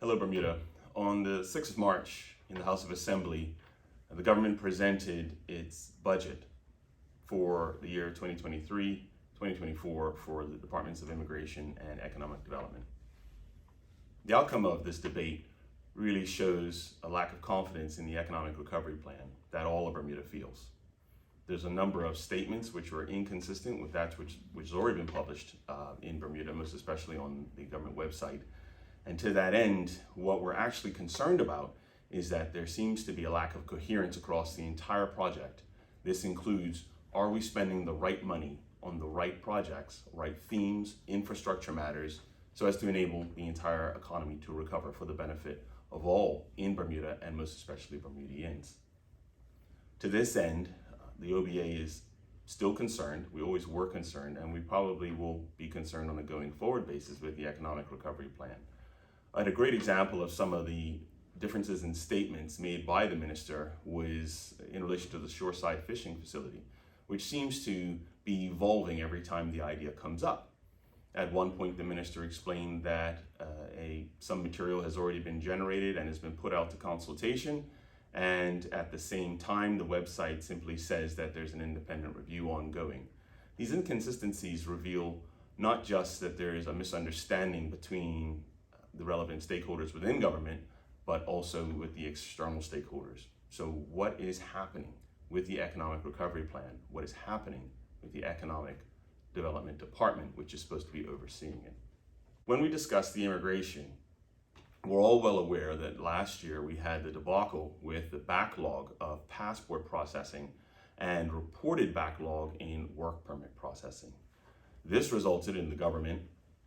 Hello, Bermuda. On the 6th of March in the House of Assembly, the government presented its budget for the year 2023-2024 for the Departments of Immigration and Economic Development. The outcome of this debate really shows a lack of confidence in the economic recovery plan that all of Bermuda feels. There's a number of statements which are inconsistent with that which has already been published in Bermuda, most especially on the government website. And to that end, what we're actually concerned about is that there seems to be a lack of coherence across the entire project. This includes, are we spending the right money on the right projects, right themes, infrastructure matters, so as to enable the entire economy to recover for the benefit of all in Bermuda and most especially Bermudians. To this end, the OBA is still concerned. We always were concerned, and we probably will be concerned on a going forward basis with the economic recovery plan. A great example of some of the differences in statements made by the minister was in relation to the shoreside fishing facility, which seems to be evolving every time the idea comes up. At one point, the minister explained that some material has already been generated and has been put out to consultation, and at the same time, the website simply says that there's an independent review ongoing. These inconsistencies reveal not just that there is a misunderstanding between the relevant stakeholders within government, but also with the external stakeholders. So what is happening with the economic recovery plan? What is happening with the economic development department, which is supposed to be overseeing it? When we discuss the immigration, we're all well aware that last year we had the debacle with the backlog of passport processing and reported backlog in work permit processing. This resulted in the government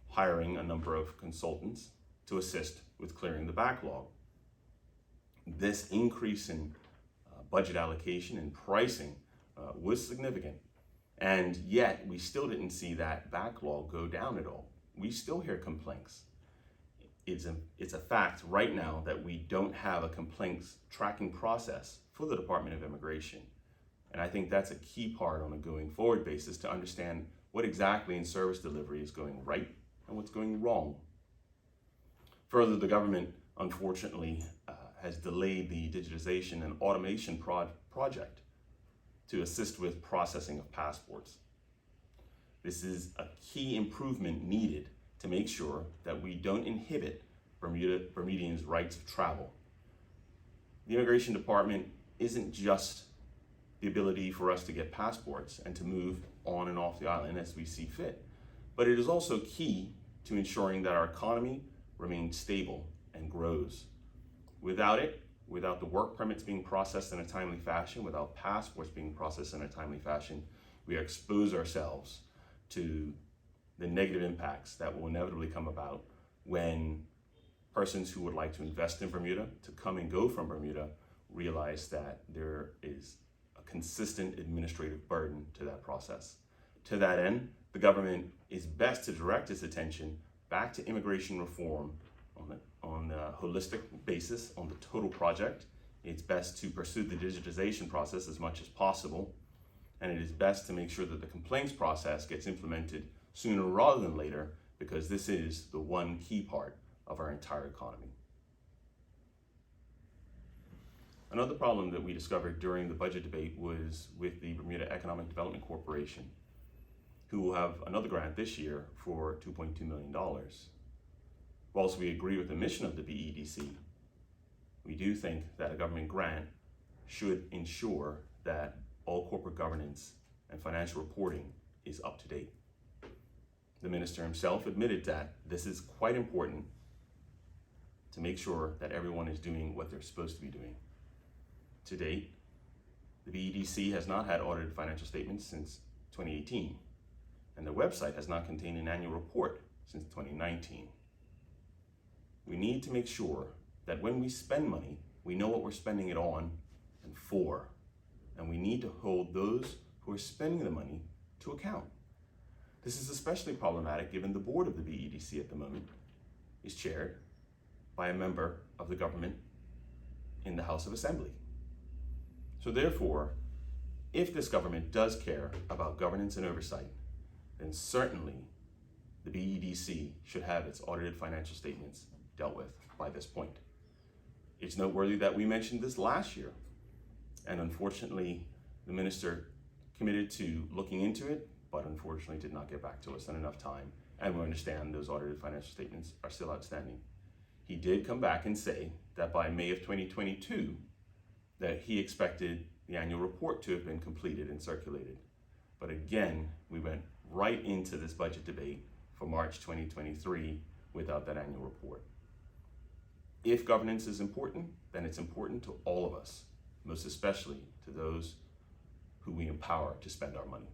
hiring a number of consultants to assist with clearing the backlog. This increase in budget allocation and pricing was significant, and yet we still didn't see that backlog go down at all. We still hear complaints. It's a fact right now that we don't have a complaints tracking process for the Department of Immigration. And I think that's a key part on a going forward basis to understand what exactly in service delivery is going right and what's going wrong. Further, the government, unfortunately, has delayed the digitization and automation project to assist with processing of passports. This is a key improvement needed to make sure that we don't inhibit Bermudians' rights of travel. The Immigration Department isn't just the ability for us to get passports and to move on and off the island as we see fit, but it is also key to ensuring that our economy remains stable and grows. Without it, without the work permits being processed in a timely fashion, without passports being processed in a timely fashion, we expose ourselves to the negative impacts that will inevitably come about when persons who would like to invest in Bermuda, to come and go from Bermuda, realize that there is a consistent administrative burden to that process. To that end, the government is best to direct its attention back to immigration reform on a holistic basis, on the total project. It's best to pursue the digitization process as much as possible, and it is best to make sure that the complaints process gets implemented sooner rather than later, because this is the one key part of our entire economy. Another problem that we discovered during the budget debate was with the Bermuda Economic Development Corporation, who will have another grant this year for $2.2 million. Whilst we agree with the mission of the BEDC, we do think that a government grant should ensure that all corporate governance and financial reporting is up to date. The minister himself admitted that this is quite important to make sure that everyone is doing what they're supposed to be doing. To date, the BEDC has not had audited financial statements since 2018, and their website has not contained an annual report since 2019. We need to make sure that when we spend money, we know what we're spending it on and for, and we need to hold those who are spending the money to account. This is especially problematic given the board of the BEDC at the moment is chaired by a member of the government in the House of Assembly. So therefore, if this government does care about governance and oversight, then certainly the BEDC should have its audited financial statements dealt with by this point. It's noteworthy that we mentioned this last year, and unfortunately, the minister committed to looking into it, but unfortunately did not get back to us in enough time, and we understand those audited financial statements are still outstanding. He did come back and say that by May of 2022, that he expected the annual report to have been completed and circulated. But again, we went right into this budget debate for March 2023 without that annual report. If governance is important, then it's important to all of us, most especially to those who we empower to spend our money.